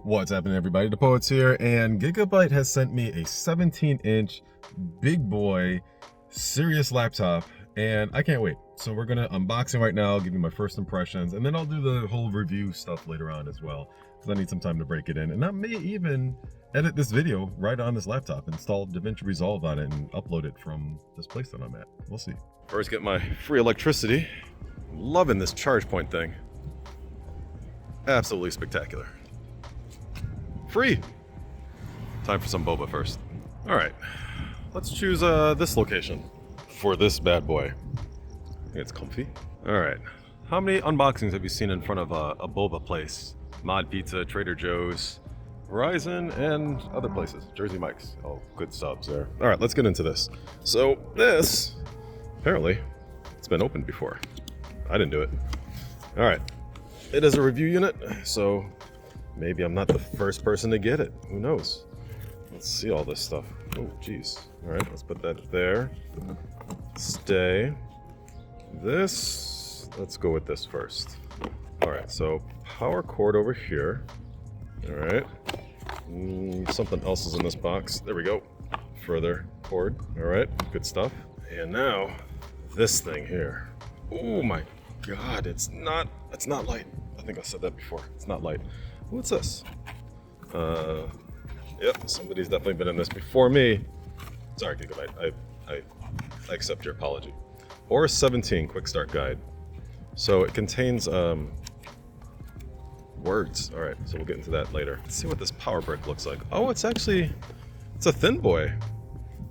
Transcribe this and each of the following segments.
What's happening, everybody? The Poets here, and Gigabyte has sent me a 17-inch big boy serious laptop, and I can't wait. So we're gonna unbox it right now, give you my first impressions, and then I'll do the whole review stuff later on as well, because I need some time to break it in. And I may even edit this video right on this laptop, install DaVinci Resolve on it, and upload it from this place that I'm at. We'll see. First, get my free electricity. I'm loving this charge point thing. Absolutely spectacular. Free. Time for some boba first. All right, let's choose this location for this bad boy. I think it's comfy. All right, how many unboxings have you seen in front of a boba place? Mod Pizza, Trader Joe's, Verizon, and other places. Jersey Mike's. Oh, good subs there. All right, let's get into this. So this, apparently, it's been opened before. I didn't do it. All right, it is a review unit, so maybe I'm not the first person to get it. Who knows? Let's see all this stuff. Oh, geez. All right, let's put that there. Stay. This, let's go with this first. All right, so power cord over here. All right. Something else is in this box. There we go. Further cord. All right, good stuff. And now, this thing here. Oh my God, it's not light. I think I said that before. It's not light. What's this? Yep, somebody's definitely been in this before me. Sorry, Gigabyte. I accept your apology. Aorus 17 Quick Start Guide. So it contains words. All right, so we'll get into that later. Let's see what this power brick looks like. Oh, it's a thin boy.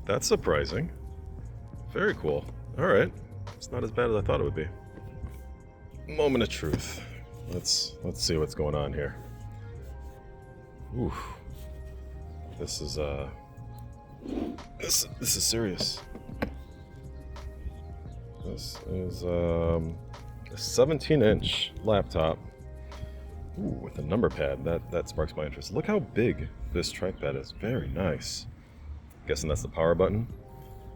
That's surprising. Very cool. All right, it's not as bad as I thought it would be. Moment of truth. Let's see what's going on here. Ooh, this is serious. This is a 17-inch laptop. Ooh, with a number pad. That sparks my interest. Look how big this trackpad is. Very nice. Guessing that's the power button.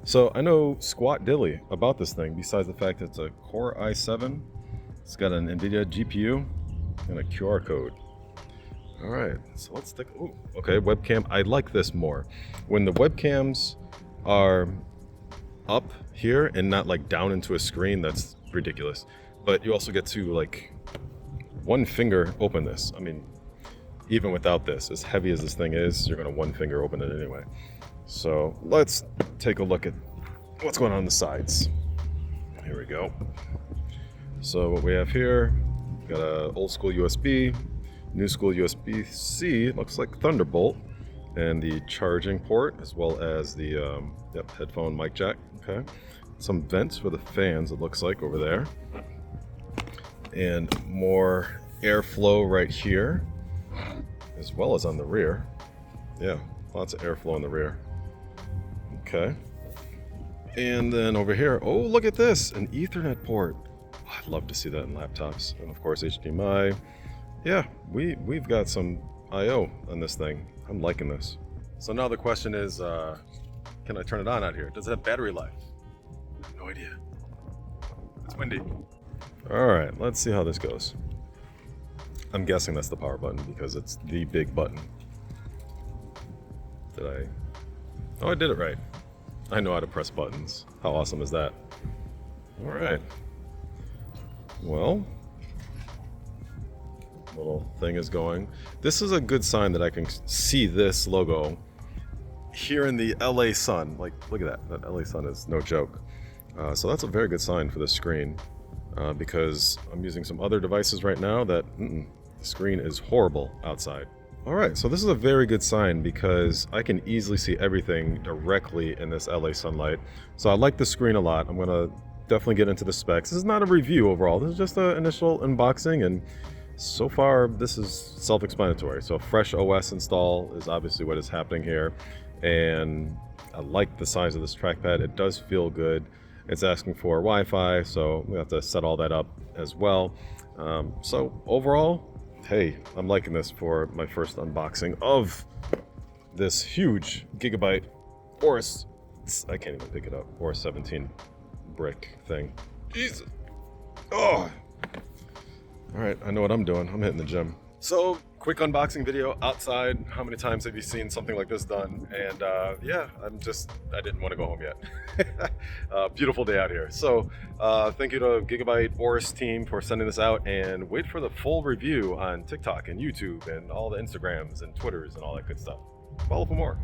So I know squat dilly about this thing. Besides the fact that it's a Core i7, it's got an NVIDIA GPU and a QR code. All right, so let's take. Ooh, okay, webcam. I like this more. When the webcams are up here and not like down into a screen, that's ridiculous. But you also get to like one finger open this. I mean, even without this, as heavy as this thing is, you're gonna one finger open it anyway. So let's take a look at what's going on the sides. Here we go. So what we have here, got a old school USB. New school USB-C, looks like Thunderbolt, and the charging port, as well as the headphone mic jack. Okay, some vents for the fans, it looks like, over there, and more airflow right here, as well as on the rear. Yeah, lots of airflow in the rear. Okay, and then over here, oh, look at this, an Ethernet port. Oh, I'd love to see that in laptops, and of course HDMI. Yeah, we've got some I/O on this thing. I'm liking this. So now the question is, can I turn it on out here? Does it have battery life? I have no idea. It's windy. All right, let's see how this goes. I'm guessing that's the power button because it's the big button. Did I? Oh, I did it right. I know how to press buttons. How awesome is that? All right. Well, little thing is going. This is a good sign that I can see this logo here in the LA sun. Like, look at that. That LA sun is no joke. So that's a very good sign for the screen because I'm using some other devices right now that the screen is horrible outside. All right, so this is a very good sign because I can easily see everything directly in this LA sunlight. So I like the screen a lot. I'm gonna definitely get into the specs. This is not a review overall. This is just an initial unboxing, and so far, this is self-explanatory. So fresh OS install is obviously what is happening here. And I like the size of this trackpad. It does feel good. It's asking for Wi-Fi, so we have to set all that up as well. So overall, hey, I'm liking this for my first unboxing of this huge Gigabyte Aorus. I can't even pick it up. Aorus 17 brick thing. Jesus. Oh. All right, I know what I'm doing. I'm hitting the gym. So, quick unboxing video outside. How many times have you seen something like this done? And yeah, I didn't want to go home yet. Beautiful day out here. So, thank you to Gigabyte Aorus team for sending this out, and wait for the full review on TikTok and YouTube and all the Instagrams and Twitters and all that good stuff. Follow for more.